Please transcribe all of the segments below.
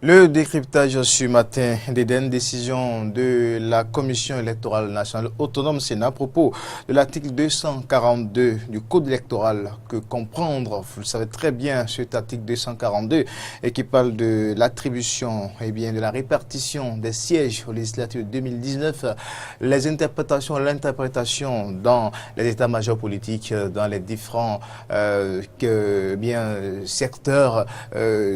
Le décryptage ce matin des dernières décisions de la Commission électorale nationale autonome Sénat à propos de l'article 242 du Code électoral. Que comprendre, vous le savez très bien, cet article 242 et qui parle de l'attribution et bien de la répartition des sièges aux législatives 2019, les interprétations, l'interprétation dans les états-majors politiques, dans les différents secteurs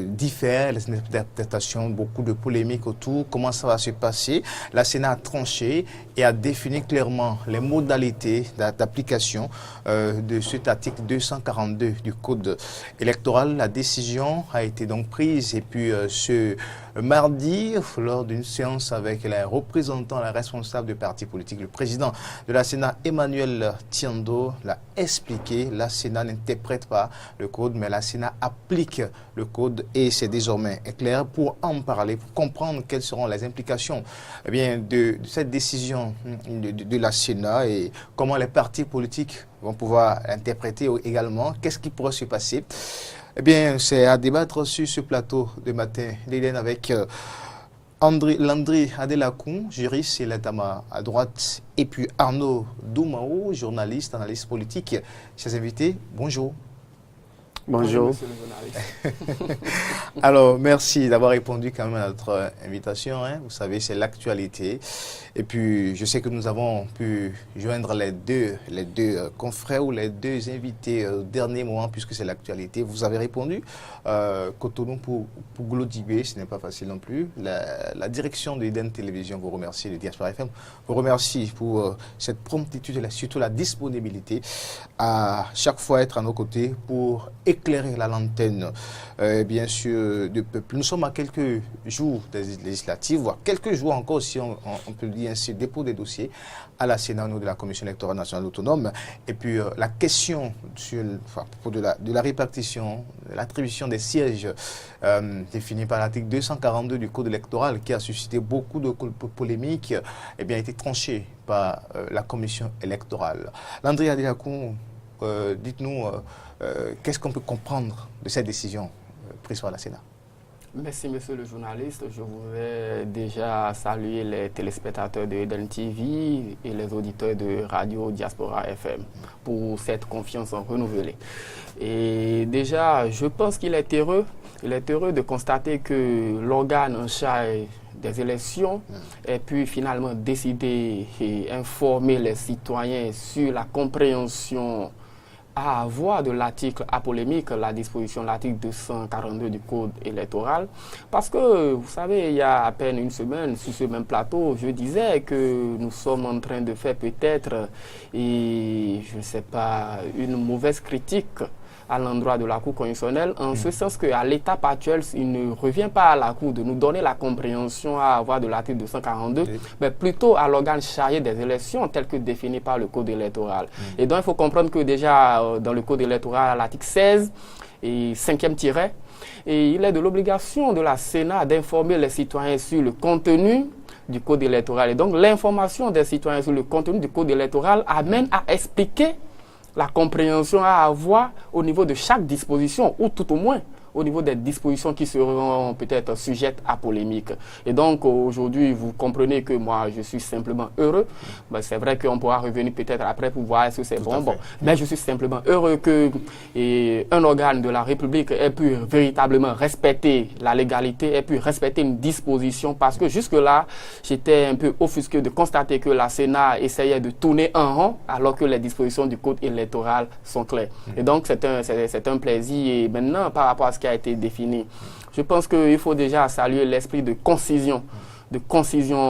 diffèrent, les interprétations, beaucoup de polémiques autour. Comment ça va se passer? La Sénat a tranché et a défini clairement les modalités d'application de cet article 242 du Code électoral. La décision a été donc prise et puis ce mardi, lors d'une séance avec les représentants, les responsables du parti politique, le président de la Sénat, Emmanuel Tiando, l'a expliqué. La Sénat n'interprète pas le Code, mais la Sénat applique le Code et c'est désormais clair. Pour en parler, pour comprendre quelles seront les implications de cette décision de la Sénat et comment les partis politiques vont pouvoir interpréter également, qu'est-ce qui pourrait se passer. Eh bien, c'est à débattre sur ce plateau de matin, Léden, avec Landry Adelakoun, juriste et l'Etama à droite, et puis Arnaud Doumao, journaliste, analyste politique. Chers invités, bonjour. Bonjour. Alors, merci d'avoir répondu quand même à notre invitation. Vous savez, c'est l'actualité. Et puis, je sais que nous avons pu joindre les deux confrères ou les deux invités au dernier moment, puisque c'est l'actualité. Vous avez répondu. Cotonou pour Glodibé, ce n'est pas facile non plus. La direction de Eden Télévision vous remercie, le Diaspora FM vous remercie pour cette promptitude et surtout la disponibilité à chaque fois être à nos côtés pour éclairer la lanterne, bien sûr, du peuple. Nous sommes à quelques jours des législatives, voire quelques jours encore, si on peut le dire ainsi, dépôt des dossiers à la Sénat de la Commission électorale nationale autonome. Et puis, la question à propos de la répartition, de l'attribution des sièges définis par l'article 242 du Code électoral, qui a suscité beaucoup de polémiques, a été tranchée par la Commission électorale. Landry Adelakoun, dites-nous, qu'est-ce qu'on peut comprendre de cette décision prise par la Sénat? Merci, monsieur le journaliste. Je voudrais déjà saluer les téléspectateurs de Eden TV et les auditeurs de Radio Diaspora FM pour cette confiance renouvelée. Et déjà, je pense qu'il est heureux de constater que l'organe en charge des élections ait pu finalement décider et informer les citoyens sur la compréhension à avoir de l'article à polémique, la disposition de l'article 242 du Code électoral. Parce que, vous savez, il y a à peine une semaine, sur ce même plateau, je disais que nous sommes en train de faire peut-être, et je ne sais pas, une mauvaise critique à l'endroit de la Cour constitutionnelle, en ce sens qu'à l'étape actuelle, il ne revient pas à la Cour de nous donner la compréhension à avoir de l'article 242, mais plutôt à l'organe chargé des élections tel que défini par le Code électoral. Et donc, il faut comprendre que déjà, dans le Code électoral, à l'article 16 et 5e tiret, et il est de l'obligation de la Sénat d'informer les citoyens sur le contenu du Code électoral. Et donc, l'information des citoyens sur le contenu du Code électoral amène à expliquer la compréhension à avoir au niveau de chaque disposition, ou tout au moins au niveau des dispositions qui seront peut-être sujettes à polémique. Et donc aujourd'hui, vous comprenez que moi, je suis simplement heureux. C'est vrai qu'on pourra revenir peut-être après pour voir si c'est bon. Mais je suis simplement heureux que un organe de la République ait pu véritablement respecter la légalité, ait pu respecter une disposition, parce que jusque-là, j'étais un peu offusqué de constater que la Sénat essayait de tourner en rond alors que les dispositions du Code électoral sont claires. Et donc c'est un plaisir. Et maintenant, par rapport à ce qui a été défini, je pense qu'il faut déjà saluer l'esprit de concision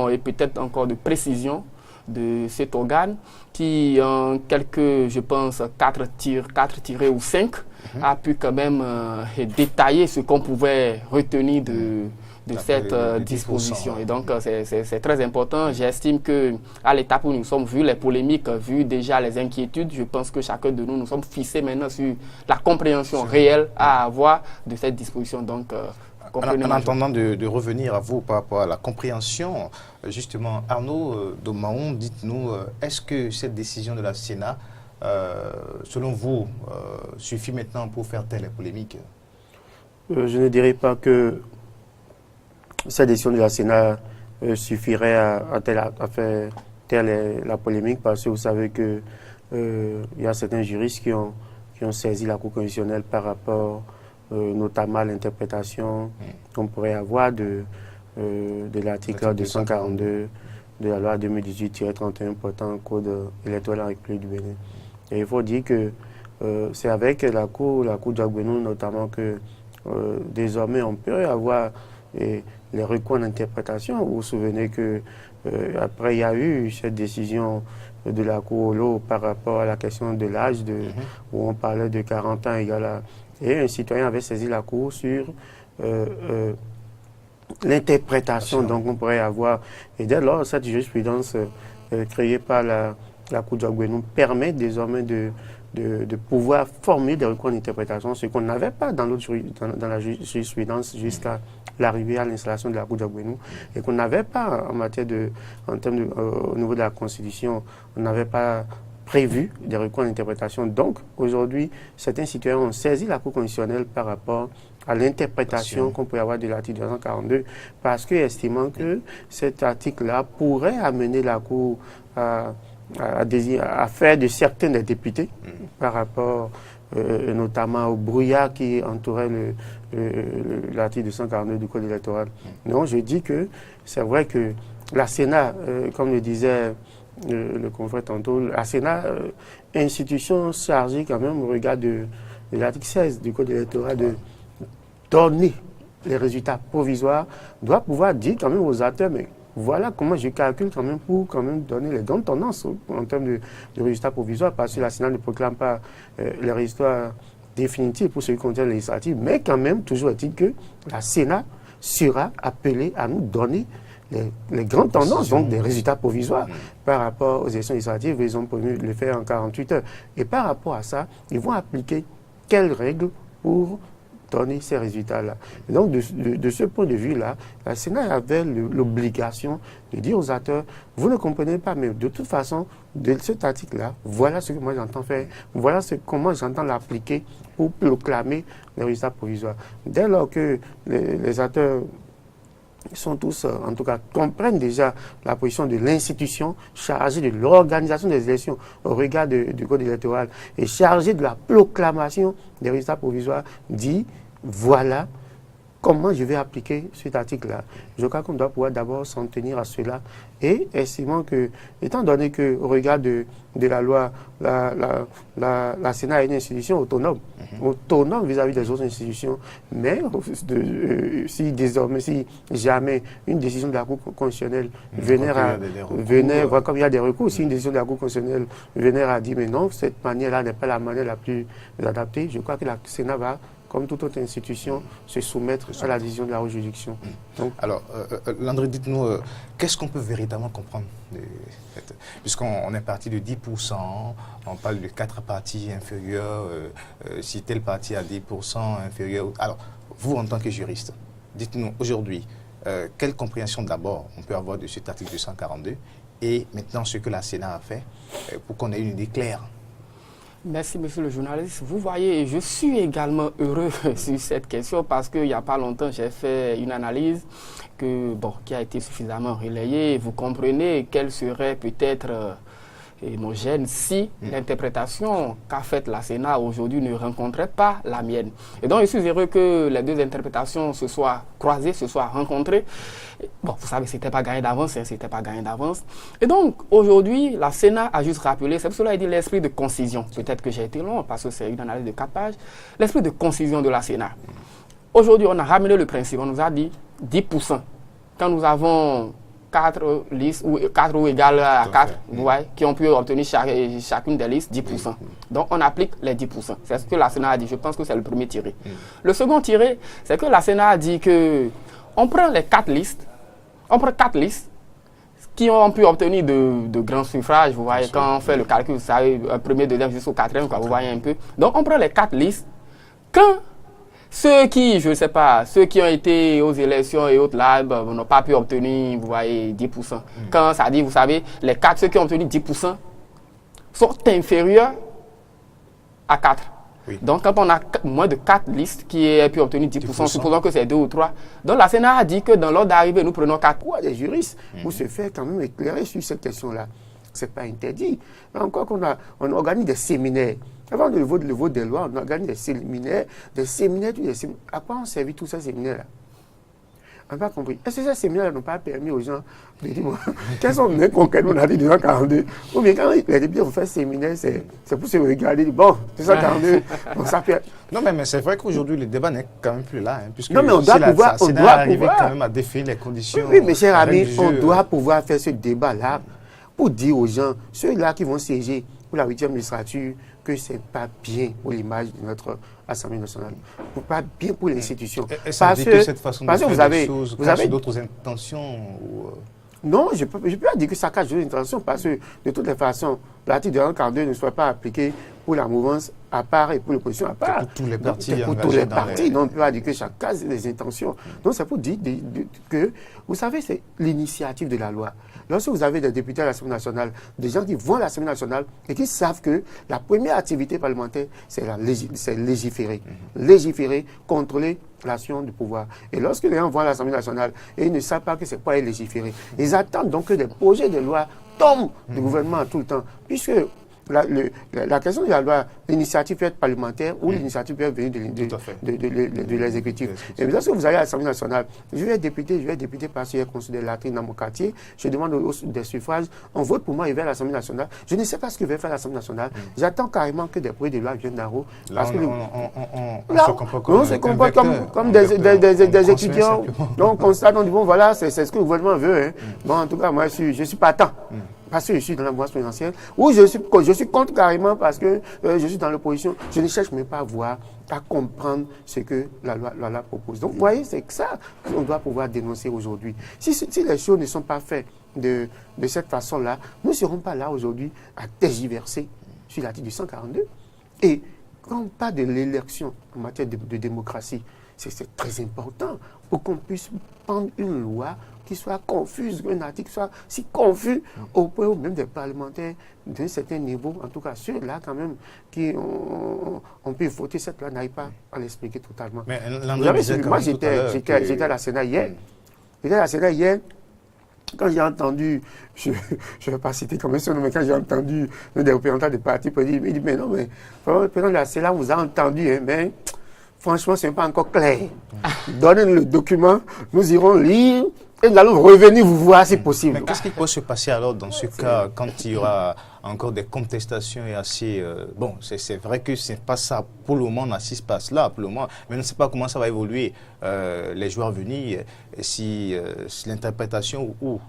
et peut-être encore de précision de cet organe qui, en quelques, je pense, 4 tirés ou 5, a pu quand même détailler ce qu'on pouvait retenir de cette disposition. Et donc, c'est très important. J'estime qu'à l'étape où nous sommes, vu les polémiques, vu déjà les inquiétudes, je pense que chacun de nous sommes fixés maintenant sur la compréhension réelle à avoir de cette disposition. Donc, en attendant de revenir à vous par rapport à la compréhension, justement, Arnaud Doumao, dites-nous, est-ce que cette décision de la Sénat, selon vous, suffit maintenant pour faire taire les polémiques? Je ne dirais pas que cette décision de la Sénat suffirait à faire taire la polémique, parce que vous savez que il y a certains juristes qui ont saisi la Cour constitutionnelle par rapport notamment à l'interprétation qu'on pourrait avoir de l'article 242 de la loi 2018-31 portant code électoral en République du Bénin. Et il faut dire que c'est avec la Cour d'Agbenu notamment que désormais on peut avoir les recours d'interprétation. Vous vous souvenez que après il y a eu cette décision de la Cour Olo par rapport à la question de l'âge, où on parlait de 40 ans égal à... Et un citoyen avait saisi la Cour sur l'interprétation. Donc on pourrait avoir... Et dès lors, cette jurisprudence créée par la Cour d'Agbenu permet désormais de pouvoir former des recours d'interprétation, ce qu'on n'avait pas dans la jurisprudence jusqu'à l'arrivée à l'installation de la Cour d'Agbenu, et qu'on n'avait pas au niveau de la Constitution, on n'avait pas prévu des recours d'interprétation. Donc, aujourd'hui, certains citoyens ont saisi la Cour constitutionnelle par rapport à l'interprétation qu'on peut avoir de l'article 242, parce que estimant que cet article-là pourrait amener la Cour à faire de certains des députés par rapport notamment au brouillard qui entourait l'article 242 du Code électoral. Non, je dis que c'est vrai que la Sénat, comme le disait le confrère tantôt, la Sénat, institution chargée quand même au regard de l'article 16 du Code électoral de donner les résultats provisoires, doit pouvoir dire quand même aux acteurs, mais voilà comment je calcule quand même pour quand même donner les grandes tendances en termes de résultats provisoires, parce que la Sénat ne proclame pas les résultats définitifs pour ce qui concerne les législatives, mais quand même, toujours est-il que la Sénat sera appelée à nous donner les grandes tendances, donc des résultats provisoires par rapport aux élections législatives. Ils ont promis de le faire en 48 heures. Et par rapport à ça, ils vont appliquer quelles règles pour donner ces résultats-là. Donc, de ce point de vue-là, la Sénat avait l'obligation de dire aux acteurs, vous ne comprenez pas, mais de toute façon, de cet article-là, voilà ce que moi j'entends faire, voilà comment j'entends l'appliquer pour proclamer les résultats provisoires. Dès lors que les acteurs sont tous, en tout cas, comprennent déjà la position de l'institution chargée de l'organisation des élections au regard du Code électoral et chargée de la proclamation des résultats provisoires, dit voilà comment je vais appliquer cet article-là. Je crois qu'on doit pouvoir d'abord s'en tenir à cela et estimant que, étant donné qu'au regard de la loi, la Sénat est une institution autonome vis-à-vis des autres institutions, mais si jamais une décision de la Cour constitutionnelle venait, comme il y a des recours, si une décision de la Cour constitutionnelle venait à dire mais non, cette manière-là n'est pas la manière la plus adaptée, je crois que la Sénat va, comme toute autre institution, se soumettre à la décision de la juridiction. Donc, alors, Landry, dites-nous, qu'est-ce qu'on peut véritablement comprendre puisqu'on est parti de 10%, on parle de 4 partis inférieurs, si tel parti a 10% inférieur. Alors, vous, en tant que juriste, dites-nous aujourd'hui, quelle compréhension d'abord on peut avoir de cet article 242 et maintenant ce que la Sénat a fait pour qu'on ait une idée claire? Merci, monsieur le journaliste. Vous voyez, je suis également heureux sur cette question parce qu'il n'y a pas longtemps, j'ai fait une analyse qui a été suffisamment relayée. Vous comprenez quelle serait peut-être homogène si l'interprétation qu'a faite la Sénat aujourd'hui ne rencontrait pas la mienne. Et donc, je suis heureux que les deux interprétations se soient croisées, se soient rencontrées. Bon, vous savez, c'était pas gagné d'avance, c'était pas gagné d'avance. Et donc, aujourd'hui, la Sénat a juste rappelé, c'est pour cela qu'il dit l'esprit de concision. Peut-être que j'ai été long parce que c'est une analyse de 4 pages. L'esprit de concision de la Sénat. Aujourd'hui, on a ramené le principe, on nous a dit 10%. Quand nous avons 4 listes, ou 4 ou égales à 4, vous voyez, qui ont pu obtenir chacune des listes 10%. Donc, on applique les 10%. C'est ce que la Sénat a dit. Je pense que c'est le premier tiré. Le second tiré, c'est que la Sénat a dit que on prend les 4 listes, qui ont pu obtenir de grands suffrages. Vous voyez, quand on fait le calcul, ça un premier, deuxième jusqu'au 4e, quoi, vous voyez un peu. Donc, on prend les 4 listes. Quand ceux qui, je ne sais pas, ceux qui ont été aux élections et autres là, n'ont pas pu obtenir, vous voyez, 10%. Quand ça dit, vous savez, les 4, ceux qui ont obtenu 10%, sont inférieurs à 4. Oui. Donc, quand on a moins de 4 listes qui aient pu obtenir 10%, supposons que c'est 2 ou 3. Donc, la Sénat a dit que dans l'ordre d'arrivée, nous prenons 4. Pourquoi les juristes pour se faire quand même éclairer sur cette question-là? Ce n'est pas interdit. Mais encore on organise des séminaires. Avant le vote des lois, on organise des séminaires, À quoi ont servi tous ces séminaires-là? On n'a pas compris. Est-ce que ces séminaires n'ont pas permis aux gens de dire, bon, quels sont les conquêtes qu'on a dit 242? Ou bien quand les députés ont fait séminaire, c'est pour se regarder, bon, 242, bon, ça fait... Non, mais c'est vrai qu'aujourd'hui, le débat n'est quand même plus là. Hein, puisque non, mais on doit pouvoir... quand même à définir les conditions. Oui, mes chers amis, on doit pouvoir faire ce débat-là pour dire aux gens, ceux-là qui vont siéger pour la 8e législature, que ce n'est pas bien pour l'image de notre Assemblée nationale, pas bien pour l'institution. Parce que cette façon de faire les choses cache d'autres intentions Non, je peux pas dire que ça cache d'autres intentions, parce que de toutes les façons, l'article 242 ne soit pas appliqué pour la mouvance à part et pour l'opposition à part. Pour tous les partis. Pour tous les partis. Donc, on ne peut pas dire que ça casse les intentions. Donc, c'est pour dire que, vous savez, c'est l'initiative de la loi. Lorsque vous avez des députés à l'Assemblée nationale, des gens qui vont à l'Assemblée nationale et qui savent que la première activité parlementaire, c'est légiférer. Légiférer, contrôler l'action du pouvoir. Et lorsque les gens vont à l'Assemblée nationale et ils ne savent pas que c'est quoi légiférer, ils attendent donc que des projets de loi tombent du gouvernement tout le temps. Puisque la question de la loi, l'initiative peut être parlementaire ou l'initiative peut venir de l'exécutif. Et lorsque vous allez à l'Assemblée nationale, je vais être député parce qu'il y a construit des latrines dans mon quartier, je demande des suffrages, on vote pour moi, il va à l'Assemblée nationale. Je ne sais pas ce que va faire l'Assemblée nationale. J'attends carrément que des projets de loi viennent d'en haut. On se comporte comme des étudiants. Donc on constate, on dit, bon voilà, c'est ce que le gouvernement veut. Hein. Bon, en tout cas, moi je suis partant. Parce que je suis dans la mouvance présidentielle, ou je suis contre carrément parce que je suis dans l'opposition. Je ne cherche même pas à voir, à comprendre ce que la loi propose. Donc, vous voyez, c'est que ça qu'on doit pouvoir dénoncer aujourd'hui. Si les choses ne sont pas faites de cette façon-là, nous ne serons pas là aujourd'hui à tergiverser sur l'article 142. Et quand on parle de l'élection en matière de démocratie, c'est très important pour qu'on puisse prendre une loi qui soit confuse, qu'un article soit si confus au point où même des parlementaires d'un certain niveau, en tout cas ceux-là quand même, qui on peut voter cette loi, n'arrive pas à l'expliquer totalement. Mais moi j'étais à la Sénat hier. J'étais à la Sénat hier. Quand j'ai entendu, je ne vais pas citer comme ça, mais quand j'ai entendu des représentants des partis, il dit, mais non, mais le président de la Sénat vous a entendu, hein, mais franchement, ce n'est pas encore clair. Donnez-nous le document, nous irons lire et nous allons revenir vous voir si possible. Mais qu'est-ce qui peut se passer alors dans ce cas quand il y aura encore des contestations et assez... bon, c'est vrai que ce n'est pas ça pour le moment, on assiste pas à cela pour le moment, mais on ne sait pas comment ça va évoluer les jours à venir, si l'interprétation ou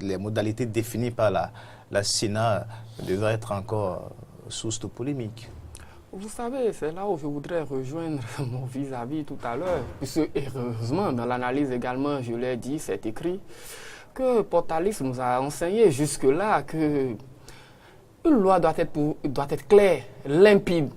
les modalités définies par la Sénat devraient être encore source de polémique. Vous savez, c'est là où je voudrais rejoindre mon vis-à-vis tout à l'heure. Puisque, heureusement, dans l'analyse également, je l'ai dit, c'est écrit, que Portalis nous a enseigné jusque-là que une loi doit être claire, limpide.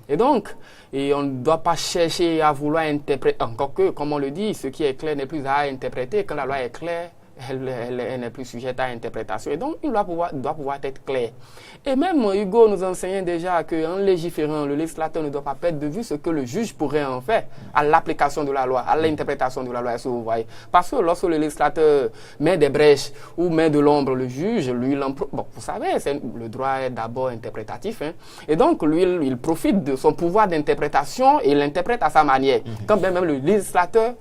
Et donc, on ne doit pas chercher à vouloir interpréter, encore que, comme on le dit, ce qui est clair n'est plus à interpréter. Quand la loi est claire, elle n'est plus sujette à interprétation. Et donc, une loi doit pouvoir être claire. Et même Hugo nous enseignait déjà qu'en légiférant, le législateur ne doit pas perdre de vue ce que le juge pourrait en faire à l'application de la loi, à l'interprétation de la loi. Vous voyez. Parce que lorsque le législateur met des brèches ou met de l'ombre, le juge, lui, bon, vous savez, le droit est d'abord interprétatif. Hein. Et donc, lui, il profite de son pouvoir d'interprétation et l'interprète à sa manière. Quand même le législateur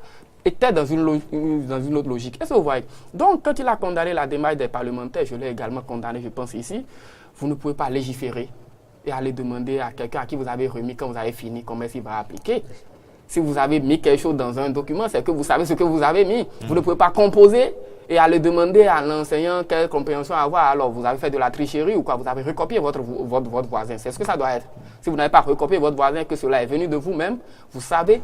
était dans une autre logique. Est-ce que vous voyez? Donc, quand il a condamné la démarche des parlementaires, je l'ai également condamné, je pense ici, vous ne pouvez pas légiférer et aller demander à quelqu'un à qui vous avez remis quand vous avez fini comment est-ce qu'il va appliquer. Si vous avez mis quelque chose dans un document, c'est que vous savez ce que vous avez mis. Vous ne pouvez pas composer et aller demander à l'enseignant quelle compréhension avoir. Alors, vous avez fait de la tricherie ou quoi? Vous avez recopié votre voisin. C'est ce que ça doit être. Si vous n'avez pas recopié votre voisin, que cela est venu de vous-même, vous savez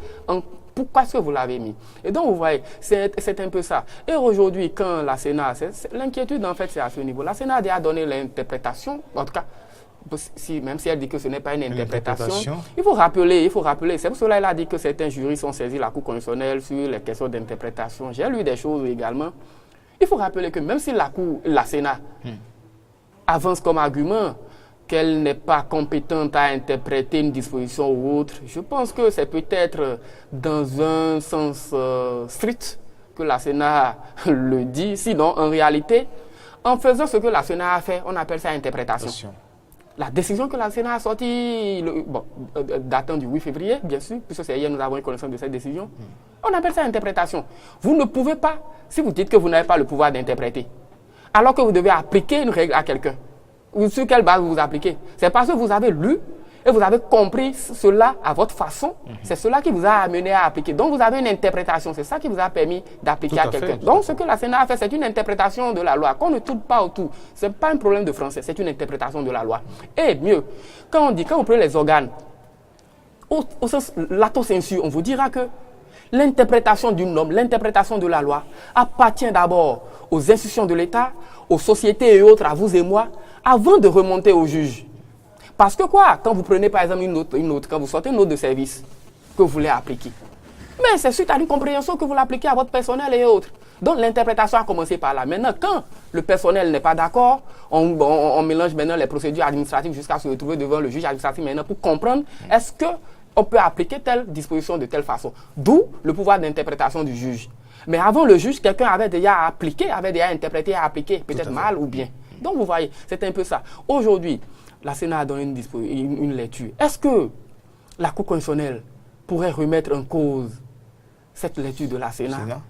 pourquoi est-ce que vous l'avez mis. Et donc, vous voyez, c'est un peu ça. Et aujourd'hui, quand la Sénat, l'inquiétude, en fait, c'est à ce niveau. La Sénat a déjà donné l'interprétation, en tout cas, même si elle dit que ce n'est pas une interprétation, il faut rappeler. C'est pour cela qu'elle a dit que certains jurys ont saisi la Cour constitutionnelle sur les questions d'interprétation. J'ai lu des choses également. Il faut rappeler que même si la Sénat avance comme argument qu'elle n'est pas compétente à interpréter une disposition ou autre. Je pense que c'est peut-être dans un sens strict que la Sénat le dit. Sinon, en réalité, en faisant ce que la Sénat a fait, on appelle ça interprétation. La décision que la Sénat a sortie, datant du 8 février, bien sûr, puisque c'est hier nous avons eu connaissance de cette décision, on appelle ça interprétation. Vous ne pouvez pas, si vous dites que vous n'avez pas le pouvoir d'interpréter, alors que vous devez appliquer une règle à quelqu'un, sur quelle base vous appliquez? C'est parce que vous avez lu et vous avez compris cela à votre façon. C'est cela qui vous a amené à appliquer. Donc vous avez une interprétation. C'est ça qui vous a permis d'appliquer à quelqu'un. Donc ce que la Sénat a fait, c'est une interprétation de la loi. Qu'on ne tourne pas autour. Ce n'est pas un problème de français, c'est une interprétation de la loi. Et mieux, quand on prend les organes, au sens lato sensu, on vous dira que l'interprétation d'une norme, l'interprétation de la loi appartient d'abord aux institutions de l'État, aux sociétés et autres, à vous et moi, avant de remonter au juge. Parce que quoi, quand vous prenez par exemple une note, quand vous sortez une note de service que vous voulez appliquer, mais c'est suite à une compréhension que vous l'appliquez à votre personnel et autres. Donc l'interprétation a commencé par là. Maintenant, quand le personnel n'est pas d'accord, on mélange maintenant les procédures administratives jusqu'à se retrouver devant le juge administratif maintenant pour comprendre est-ce qu'on peut appliquer telle disposition de telle façon. D'où le pouvoir d'interprétation du juge. Mais avant le juge, quelqu'un avait déjà appliqué, avait déjà interprété et appliqué, peut-être mal ou bien. Donc vous voyez, c'est un peu ça. Aujourd'hui, la Sénat a donné une lecture. Est-ce que la Cour constitutionnelle pourrait remettre en cause cette lecture de la Sénat?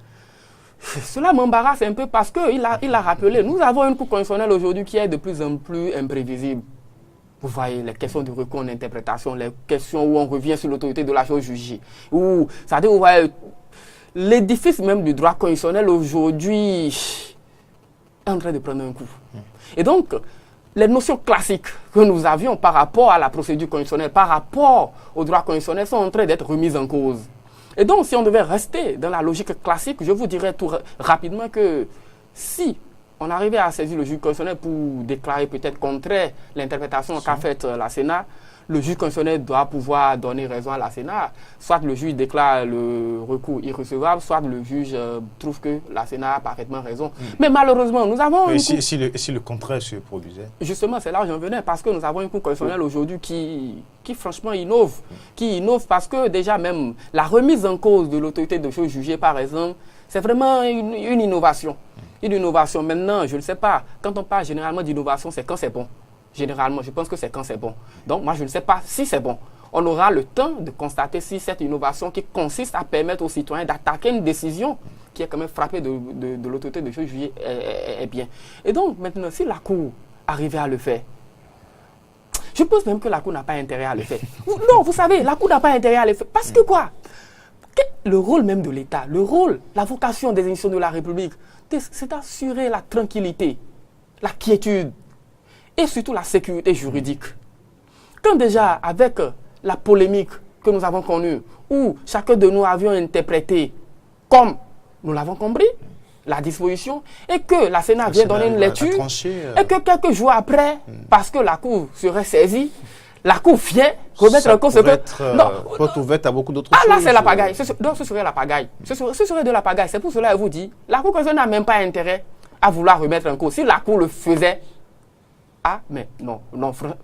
Cela m'embarrasse un peu parce qu'il a rappelé, nous avons une Cour constitutionnelle aujourd'hui qui est de plus en plus imprévisible. Vous voyez, les questions de recours en interprétation, les questions où on revient sur l'autorité de la chose jugée. C'est-à-dire, vous voyez, l'édifice même du droit constitutionnel aujourd'hui est en train de prendre un coup. Et donc, les notions classiques que nous avions par rapport à la procédure constitutionnelle, par rapport au droit constitutionnel, sont en train d'être remises en cause. Et donc, si on devait rester dans la logique classique, je vous dirais tout rapidement que si on arrivait à saisir le juge constitutionnel pour déclarer peut-être contraire l'interprétation qu'a faite la Sénat, le juge constitutionnel doit pouvoir donner raison à la Sénat. Soit le juge déclare le recours irrecevable, soit le juge trouve que la Sénat a parfaitement raison. Mais malheureusement, nous avons... Mais si le contraire se produisait? Justement, c'est là où j'en venais, parce que nous avons une Cour constitutionnelle aujourd'hui qui franchement innove. Qui innove parce que déjà même la remise en cause de l'autorité de choses jugées, par exemple, c'est vraiment une innovation. Une innovation. Maintenant, je ne sais pas, quand on parle généralement d'innovation, c'est quand c'est bon. Généralement, je pense que c'est quand c'est bon. Donc, moi, je ne sais pas si c'est bon. On aura le temps de constater si cette innovation qui consiste à permettre aux citoyens d'attaquer une décision qui est quand même frappée de l'autorité de choses jugées est bien. Et donc, maintenant, si la Cour arrivait à le faire, je pense même que la Cour n'a pas intérêt à le faire. Non, vous savez, la Cour n'a pas intérêt à le faire. Parce que quoi? Le rôle même de l'État, le rôle, la vocation des institutions de la République, c'est d'assurer la tranquillité, la quiétude, et surtout la sécurité juridique. Quand déjà, avec la polémique que nous avons connue, où chacun de nous avions interprété comme nous l'avons compris, la disposition, et que la Sénat vient donner une lecture, et que quelques jours après, parce que la Cour serait saisie, la Cour vient remettre en cause ce que... porte ouverte à beaucoup d'autres choses. Ah là, c'est la pagaille. Donc ce serait la pagaille. Ce serait de la pagaille. C'est pour cela que je vous dis, la Cour constitutionnelle n'a même pas intérêt à vouloir remettre en cause. Si la Cour le faisait, mais non,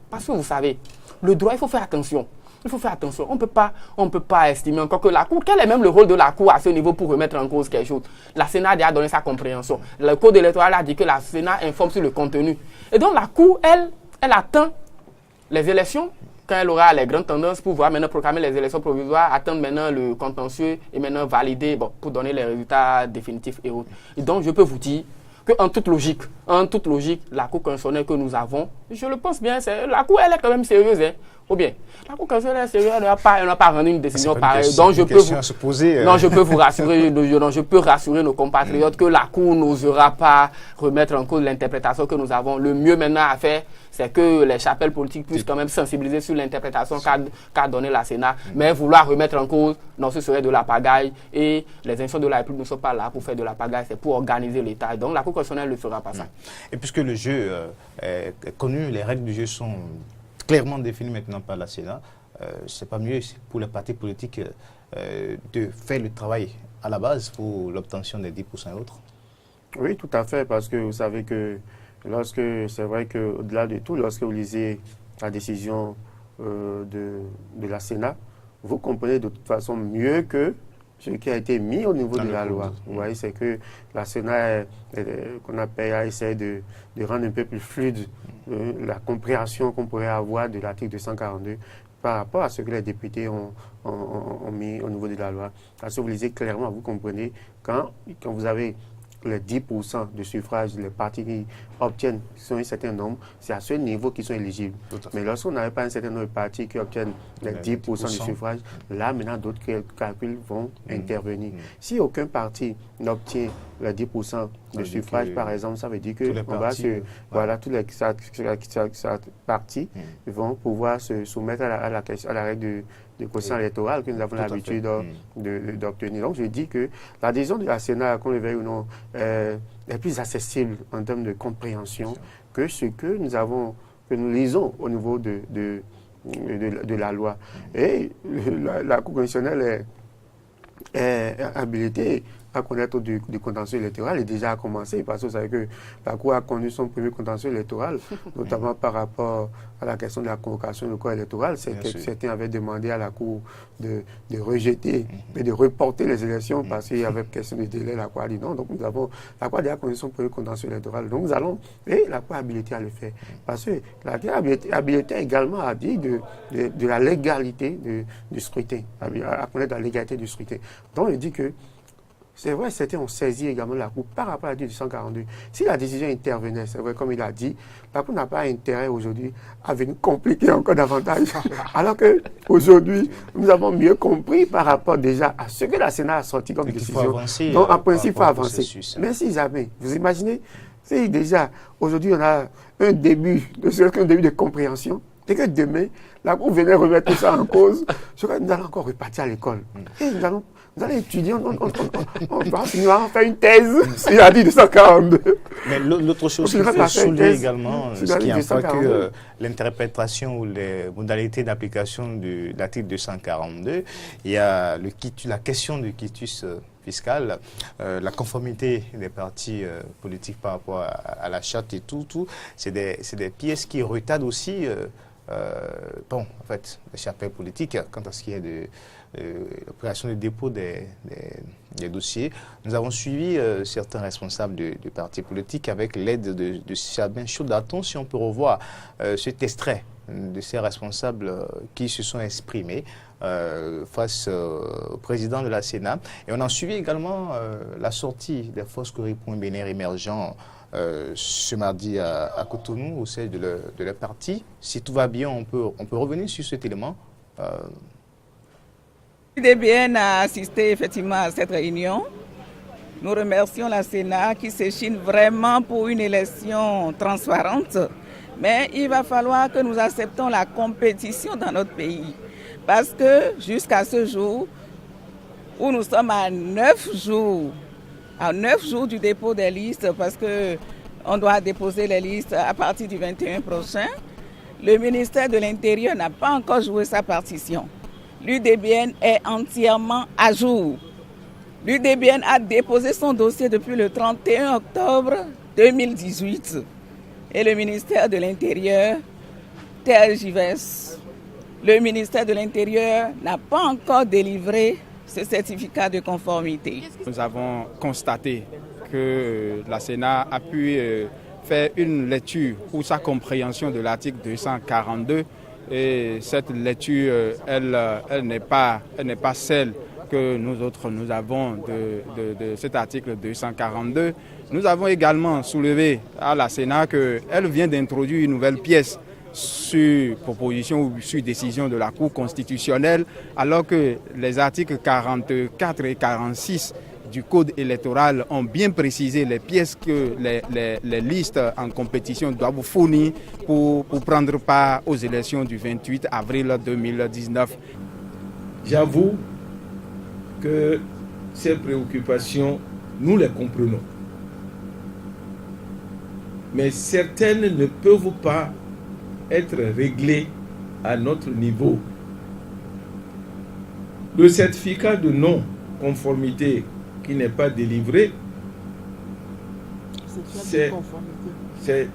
parce que vous savez, le droit, il faut faire attention. Il faut faire attention. On peut pas estimer encore que la Cour, quel est même le rôle de la Cour à ce niveau pour remettre en cause quelque chose? La Sénat a déjà donné sa compréhension. Le Code électoral a dit que la Sénat informe sur le contenu. Et donc la Cour, elle attend les élections, quand elle aura les grandes tendances pour pouvoir maintenant proclamer les élections provisoires, attendre maintenant le contentieux et maintenant valider pour donner les résultats définitifs et autres. Et donc je peux vous dire qu'en toute logique, la Cour constitutionnelle que nous avons, je le pense bien, la Cour elle est quand même sérieuse, hein. Ou bien, la Cour constitutionnelle est sérieuse, elle n'a pas rendu une décision pareille. Donc je peux rassurer nos compatriotes que la Cour n'osera pas remettre en cause l'interprétation que nous avons. Le mieux maintenant à faire, c'est que les chapelles politiques puissent quand même sensibiliser sur l'interprétation qu'a donnée la Sénat. Mais vouloir remettre en cause, non, ce serait de la pagaille. Et les institutions de la République ne sont pas là pour faire de la pagaille, c'est pour organiser l'État. Donc la Cour constitutionnelle ne fera pas ça. Et puisque le jeu est connu, les règles du jeu sont clairement définies maintenant par la Sénat, c'est pas mieux pour les partis politiques de faire le travail à la base pour l'obtention des 10% et autres? Oui, tout à fait, parce que vous savez que c'est vrai qu'au-delà de tout, lorsque vous lisez la décision de la Sénat, vous comprenez de toute façon mieux que ce qui a été mis au niveau de la loi. Vous voyez, c'est que la Sénat, qu'on appelle, a essayé de rendre un peu plus fluide la compréhension qu'on pourrait avoir de l'article 242 par rapport à ce que les députés ont mis au niveau de la loi. Parce que vous lisez clairement, vous comprenez, quand vous avez les 10% de suffrage, les partis qui obtiennent un certain nombre, c'est à ce niveau qu'ils sont éligibles. Mais lorsqu'on n'avait pas un certain nombre de partis qui obtiennent les 10% de suffrage, là maintenant d'autres calculs vont intervenir. Si aucun parti n'obtient les 10% de suffrage, par exemple, ça veut dire que tous les partis vont pouvoir se soumettre à la règle de quotient électoral que nous avons l'habitude d'obtenir. Donc, je dis que l'adhésion de la Sénat, qu'on le veuille ou non, est plus accessible en termes de compréhension que ce que nous lisons au niveau de la loi. Et la Cour constitutionnelle est habilitée à connaître du contentieux électoral et déjà a commencé parce que vous savez que la Cour a connu son premier contentieux électoral, notamment par rapport à la question de la convocation du corps électoral. Certains avaient demandé à la Cour de rejeter et de reporter les élections parce qu'il y avait question de délai. La Cour a dit non. Donc la Cour a déjà connu son premier contentieux électoral. Donc nous allons, et la Cour a habilité à le faire. Parce que la Cour a habilité également à dire de la légalité du scrutin, à connaître la légalité du scrutin. Donc il dit que c'est vrai, certains ont saisi également la Cour par rapport à la 242. Si la décision intervenait, c'est vrai, comme il a dit, la Cour n'a pas intérêt aujourd'hui à venir compliquer encore davantage. Alors qu'aujourd'hui, nous avons mieux compris par rapport déjà à ce que la Sénat a sorti comme décision. Donc, en principe, il faut avancer. Mais si jamais, vous imaginez, si déjà, aujourd'hui, on a un début de compréhension, et que demain, la Cour venait remettre tout ça en cause, nous allons encore repartir à l'école. Et nous allons étudier, on va faire une thèse sur la 242. Mais l'autre chose qu'il faut souligner également, ce qui n'est pas que l'interprétation ou les modalités d'application de l'article 242, il y a la question du quitus fiscal, la conformité des partis politiques par rapport à la charte et tout, c'est des pièces qui retardent aussi les chapelles politiques quant à ce qui est de l'opération de dépôt des dossiers. Nous avons suivi certains responsables de partis politiques avec l'aide de Sabin Chaudaton, si on peut revoir cet extrait de ces responsables qui se sont exprimés face au président de la Sénat. Et on a suivi également la sortie des forces Coripon Bénin émergents ce mardi à Cotonou au siège de leur parti. Si tout va bien, on peut revenir sur cet élément. L'UDBN a assisté effectivement à cette réunion. Nous remercions la Sénat qui s'échine vraiment pour une élection transparente. Mais il va falloir que nous acceptons la compétition dans notre pays. Parce que jusqu'à ce jour, où nous sommes à 9 jours du dépôt des listes, parce qu'on doit déposer les listes à partir du 21 prochain, le ministère de l'Intérieur n'a pas encore joué sa partition. L'UDBN est entièrement à jour. L'UDBN a déposé son dossier depuis le 31 octobre 2018. Et le ministère de l'Intérieur tergiverse. Le ministère de l'Intérieur n'a pas encore délivré ce certificat de conformité. Nous avons constaté que la Sénat a pu faire une lecture pour sa compréhension de l'article 242. Et cette lecture, elle n'est pas celle que nous autres nous avons de cet article 242. Nous avons également soulevé à la Sénat qu'elle vient d'introduire une nouvelle pièce sur proposition ou sur décision de la Cour constitutionnelle, alors que les articles 44 et 46 du Code électoral ont bien précisé les pièces que les listes en compétition doivent fournir pour prendre part aux élections du 28 avril 2019. J'avoue que ces préoccupations, nous les comprenons. Mais certaines ne peuvent pas être réglées à notre niveau. Le certificat de non-conformité qui n'est pas délivré,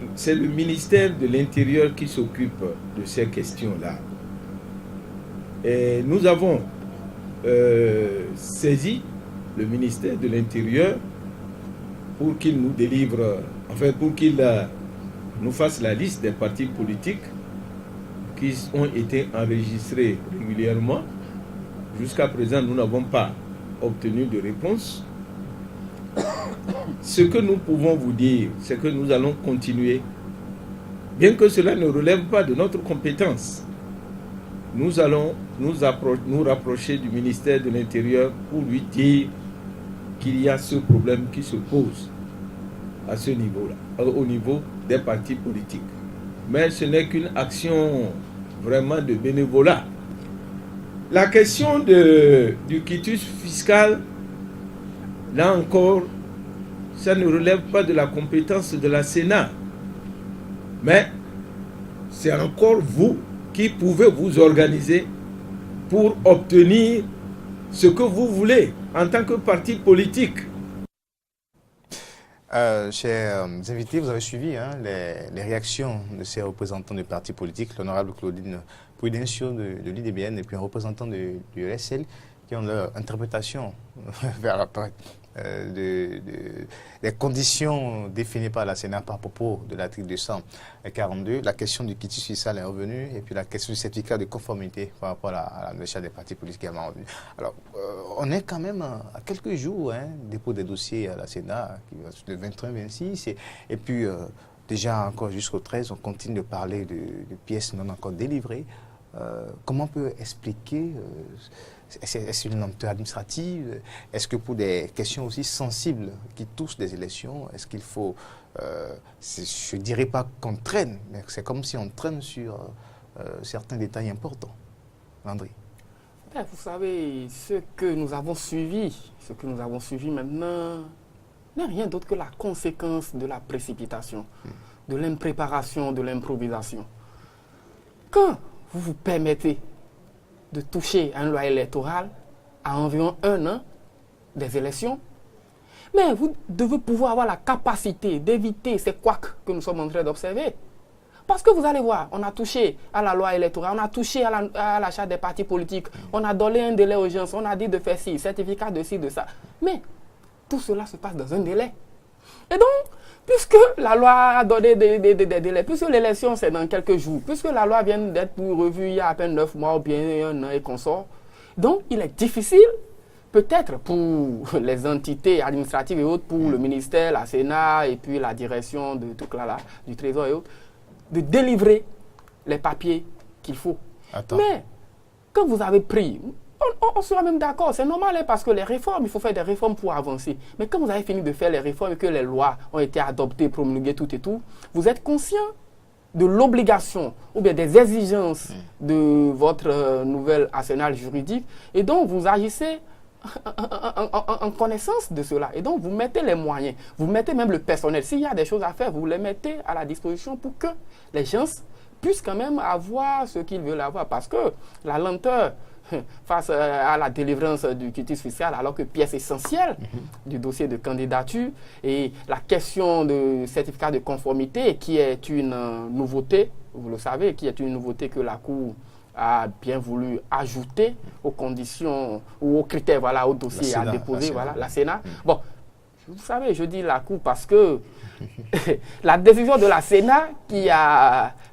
C'est le ministère de l'Intérieur qui s'occupe de ces questions-là. Et nous avons saisi le ministère de l'Intérieur pour qu'il nous délivre, pour qu'il nous fasse la liste des partis politiques qui ont été enregistrés régulièrement. Jusqu'à présent, nous n'avons pas obtenu de réponse. Ce que nous pouvons vous dire, c'est que nous allons continuer, bien que cela ne relève pas de notre compétence. Nous allons nous rapprocher du ministère de l'Intérieur pour lui dire qu'il y a ce problème qui se pose à ce niveau-là, au niveau des partis politiques. Mais ce n'est qu'une action vraiment de bénévolat. La question du quitus fiscal, là encore, ça ne relève pas de la compétence de la Sénat. Mais c'est encore vous qui pouvez vous organiser pour obtenir ce que vous voulez en tant que parti politique. Chers invités, vous avez suivi les réactions de ces représentants des partis politiques, l'honorable Claudine Prudencio de l'IDBN et puis un représentant de l'USL qui ont leur interprétation vers la des conditions définies par la Sénat par propos de l'article 242. La question du quitus fiscal est revenue et puis la question du certificat de conformité par rapport à l'achat des partis politiques est également revenue. Alors, on est quand même à quelques jours, dépôt des dossiers à la Sénat, le 23-26, et puis déjà encore jusqu'au 13, on continue de parler de pièces non encore délivrées. Comment on peut expliquer est-ce une lenteur administrative? Est-ce que pour des questions aussi sensibles qui touchent des élections, est-ce qu'il faut, je ne dirais pas qu'on traîne, mais c'est comme si on traîne sur certains détails importants. Landry. Vous savez, ce que nous avons suivi maintenant n'est rien d'autre que la conséquence de la précipitation, de l'impréparation, de l'improvisation. Quand vous vous permettez de toucher à une loi électorale à environ 1 an des élections, mais vous devez pouvoir avoir la capacité d'éviter ces couacs que nous sommes en train d'observer. Parce que vous allez voir, on a touché à la loi électorale, on a touché à l'achat des partis politiques, on a donné un délai aux gens, on a dit de faire ci, certificat de ci, de ça. Mais tout cela se passe dans un délai. Et donc, puisque la loi a donné des délais, puisque l'élection c'est dans quelques jours, puisque la loi vient d'être revue il y a à peine 9 mois ou bien 1 an et qu'on sort, donc il est difficile, peut-être pour les entités administratives et autres, pour le ministère, la Sénat et puis la direction de tout là, du Trésor et autres, de délivrer les papiers qu'il faut. Attends. Mais quand vous avez pris, on sera même d'accord, c'est normal parce que les réformes, il faut faire des réformes pour avancer. Mais quand vous avez fini de faire les réformes et que les lois ont été adoptées, promulguées, tout et tout, vous êtes conscient de l'obligation ou bien des exigences de votre nouvel arsenal juridique et donc vous agissez en connaissance de cela. Et donc vous mettez les moyens, vous mettez même le personnel. S'il y a des choses à faire, vous les mettez à la disposition pour que les gens puissent quand même avoir ce qu'ils veulent avoir. Parce que la lenteur face à la délivrance du quitus fiscal, alors que pièce essentielle du dossier de candidature et la question de certificat de conformité qui est une nouveauté, vous le savez, qui est une nouveauté que la Cour a bien voulu ajouter aux conditions ou aux critères, voilà, au dossier à déposer, la Sénat. Bon, vous savez, je dis la Cour parce que la décision de la Sénat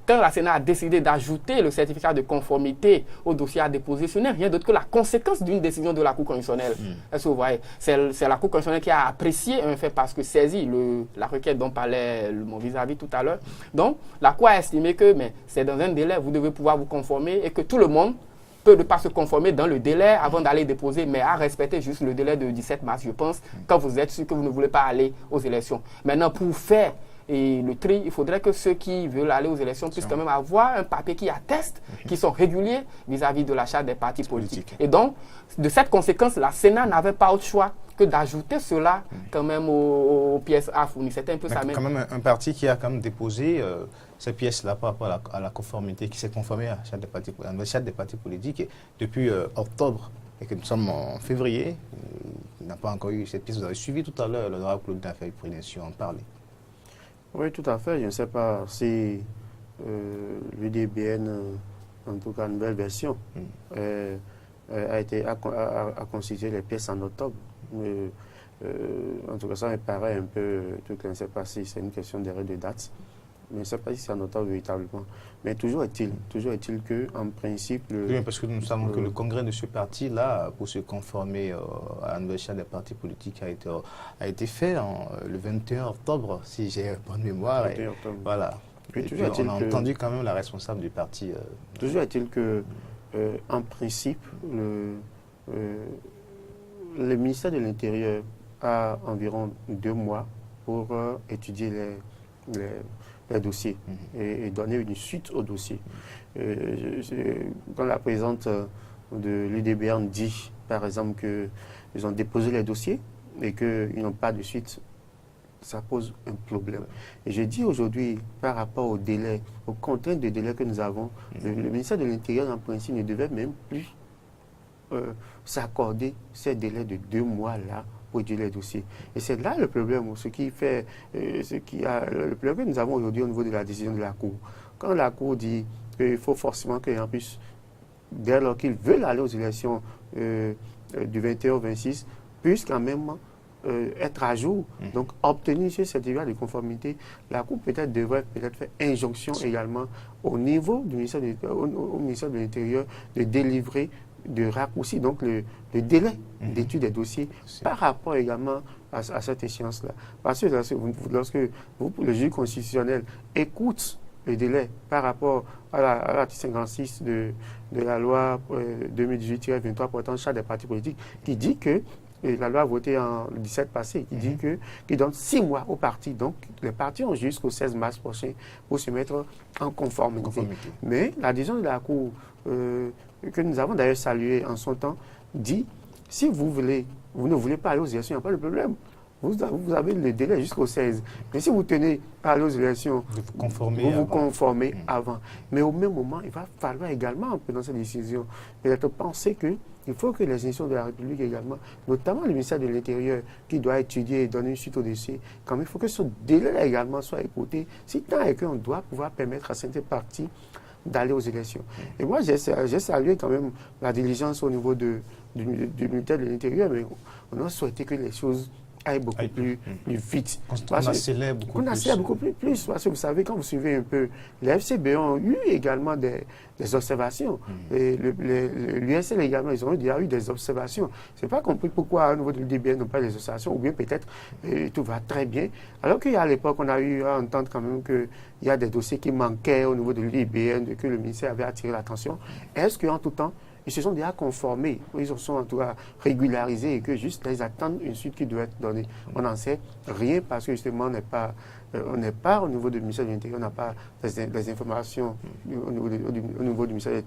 quand la Sénat a décidé d'ajouter le certificat de conformité au dossier à déposer, ce n'est rien d'autre que la conséquence d'une décision de la Cour constitutionnelle. Est-ce que vous voyez? C'est la Cour constitutionnelle qui a apprécié un fait parce que saisi la requête dont parlait mon vis-à-vis tout à l'heure. Donc, la Cour a estimé que c'est dans un délai, vous devez pouvoir vous conformer et que tout le monde peut ne pas se conformer dans le délai avant d'aller déposer, mais à respecter juste le délai de 17 mars, je pense, quand vous êtes sûr que vous ne voulez pas aller aux élections. Maintenant, pour faire le tri, il faudrait que ceux qui veulent aller aux élections puissent quand même avoir un papier qui atteste qu'ils sont réguliers vis-à-vis de l'achat des partis politiques. Et donc, de cette conséquence, la Sénat n'avait pas autre choix que d'ajouter cela quand même aux pièces à fournir. C'était un peu ça même. Quand même un parti qui a quand même déposé ces pièces-là par rapport à la conformité, qui s'est conformé à l'achat des partis politiques depuis octobre et que nous sommes en février, il n'a pas encore eu cette pièce. Vous avez suivi tout à l'heure, l'honorable Claudine Prudencio en parler. Oui, tout à fait. Je ne sais pas si l'UDBN, en tout cas, nouvelle version, a constitué les pièces en octobre. En tout cas, ça me paraît un peu... Je ne sais pas si c'est une question d'erreur de date. Mais je ne sais pas si c'est en octobre véritablement. Mais toujours est-il qu'en principe... Oui, parce que nous savons que le congrès de ce parti-là, pour se conformer à la nouvelle charte des partis politiques, a été fait le 21 octobre, si j'ai bonne mémoire. 21 octobre. Voilà. Puis, on a entendu quand même la responsable du parti. Toujours est-il que, en principe, le ministère de l'Intérieur a environ 2 mois pour étudier les dossiers et donner une suite au dossier. Quand la présidente de l'UDBN dit, par exemple, qu'ils ont déposé les dossiers et qu'ils n'ont pas de suite, ça pose un problème. Et je dis aujourd'hui, par rapport au délai, aux contraintes de délai que nous avons, le ministère de l'Intérieur, en principe, ne devait même plus s'accorder ces délais de 2 mois-là pour étudier les dossiers. Et c'est là le problème, le problème que nous avons aujourd'hui au niveau de la décision de la Cour. Quand la Cour dit qu'il faut forcément qu'il y en puisse, dès lors qu'ils veulent aller aux élections du 21 au 26, puissent quand même être à jour, donc obtenir ce certificat de conformité, la Cour devrait faire injonction également au niveau du ministère au ministère de l'Intérieur de délivrer, de raccourcir donc le délai d'étude des dossiers par rapport également à cette échéance-là. Parce que lorsque le juge constitutionnel écoute le délai par rapport à l'article 56 de la loi 2018-23 portant charte des partis politiques, qui dit que la loi votée en 17 passé, qui donne 6 mois aux partis. Donc, les partis ont jusqu'au 16 mars prochain pour se mettre en conformité. Mais la décision de la Cour, que nous avons d'ailleurs saluée en son temps, dit, si vous ne voulez pas aller aux élections, il n'y a pas de problème. Vous avez le délai jusqu'au 16. Mais si vous tenez à aller aux élections, vous vous conformez avant. Mais au même moment, il va falloir également, en prenant cette décision, peut-être penser qu'il faut que les institutions de la République également, notamment le ministère de l'Intérieur, qui doit étudier et donner une suite au dossier, quand même, il faut que ce délai également soit écouté, si tant est qu'on doit pouvoir permettre à certains partis d'aller aux élections. Et moi, j'ai salué quand même la diligence au niveau du ministère de l'Intérieur, mais on a souhaité que les choses aille beaucoup plus vite. On accélère beaucoup plus. Parce que vous savez, quand vous suivez un peu, les FCB ont eu également des observations. L'USL également, ils ont déjà eu des observations. Je n'ai pas compris pourquoi au niveau de l'UDBN n'ont pas des observations, ou bien peut-être tout va très bien. Alors qu'à l'époque, on a eu à entendre quand même qu'il y a des dossiers qui manquaient au niveau de l'UDBN, que le ministère avait attiré l'attention. Est-ce qu'en tout temps, ils se sont déjà conformés, ils se sont en tout cas régularisés et que juste ils attendent une suite qui doit être donnée. On n'en sait rien parce que justement on n'est pas au niveau du ministère de l'Intérieur, on n'a pas les informations au niveau du ministère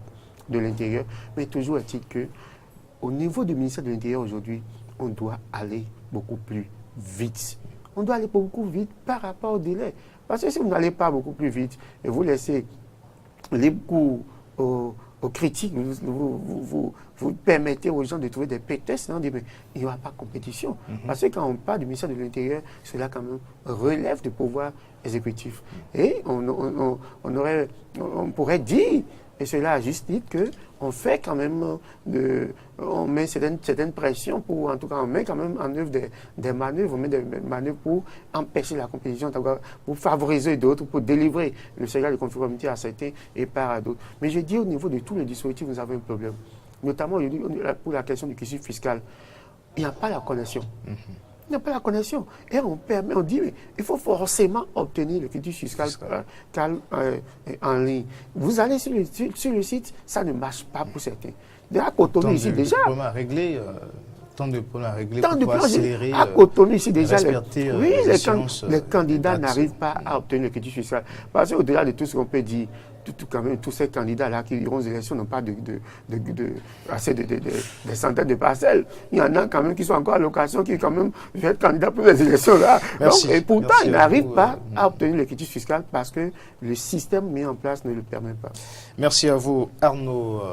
de l'Intérieur. Mais toujours est-il qu'au niveau du ministère de l'Intérieur aujourd'hui, on doit aller beaucoup plus vite. On doit aller beaucoup vite par rapport au délai. Parce que si vous n'allez pas beaucoup plus vite et vous laissez les cours aux critiques, vous permettez aux gens de trouver des prétextes, mais il n'y aura pas de compétition. Parce que quand on parle du ministère de l'Intérieur, cela quand même relève du pouvoir exécutif. Et on pourrait dire, et cela a juste dit qu'on fait quand même, on met certaines pressions pour, en tout cas, on met quand même en œuvre des manœuvres, on met des manœuvres pour empêcher la compétition, pour favoriser d'autres, pour délivrer le certificat de conformité à certains et pas à d'autres. Mais je dis au niveau de tous les dispositifs, nous avons un problème. Notamment pour la question du cursus fiscal. Il n'y a pas la connexion. Il n'y a pas la connexion. Et on dit, mais il faut forcément obtenir le cursus fiscal en ligne. Vous allez sur le site, ça ne marche pas pour certains. À Cotonou, ici déjà. Tant de problèmes à régler pour accélérer. À Cotonou, ici déjà, les candidats n'arrivent pas à obtenir le cursus fiscal. Parce qu'au-delà de tout ce qu'on peut dire, quand même, tous ces candidats-là qui iront aux élections n'ont pas assez des centaines de parcelles. Il y en a quand même qui sont encore à l'occasion, qui quand même veulent être candidats pour les élections-là. Et pourtant, ils n'arrivent pas à obtenir le cursus fiscal parce que le système mis en place ne le permet pas. Merci à vous, Arnaud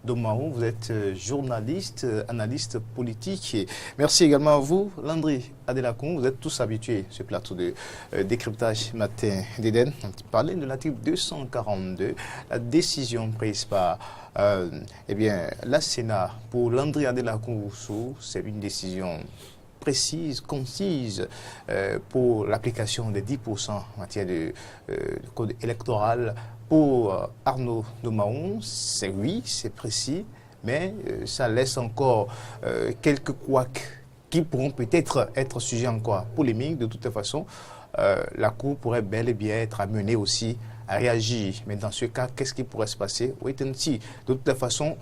Domarou. Vous êtes journaliste, analyste politique. Et merci également à vous, Landry Adelakoum. Vous êtes tous habitués à ce plateau de décryptage matin d'Éden. On parlait de l'article 242, la décision prise par la Sénat pour Landry Adelakoum, c'est une décision précise, concise pour l'application des 10% en matière de code électoral. Pour Arnaud Domarou, c'est précis, mais ça laisse encore quelques couacs qui pourront peut-être être sujets encore polémiques. De toute façon, la Cour pourrait bel et bien être amenée aussi à réagir. Mais dans ce cas, qu'est-ce qui pourrait se passer? Oui, de toute façon,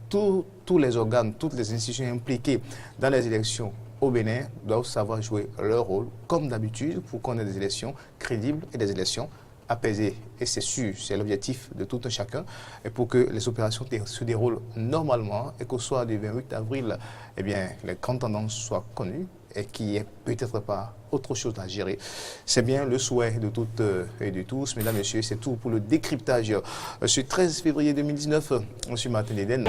tous les organes, toutes les institutions impliquées dans les élections au Bénin doivent savoir jouer leur rôle, comme d'habitude, pour qu'on ait des élections crédibles et des élections apaisées. Et c'est sûr, c'est l'objectif de tout un chacun, et pour que les opérations se déroulent normalement et qu'au soir du 28 avril, les grandes tendances soient connues et qu'il n'y ait peut-être pas autre chose à gérer. C'est bien le souhait de toutes et de tous. Mesdames, Messieurs, c'est tout pour le décryptage ce 13 février 2019 sur Matin d'Éden.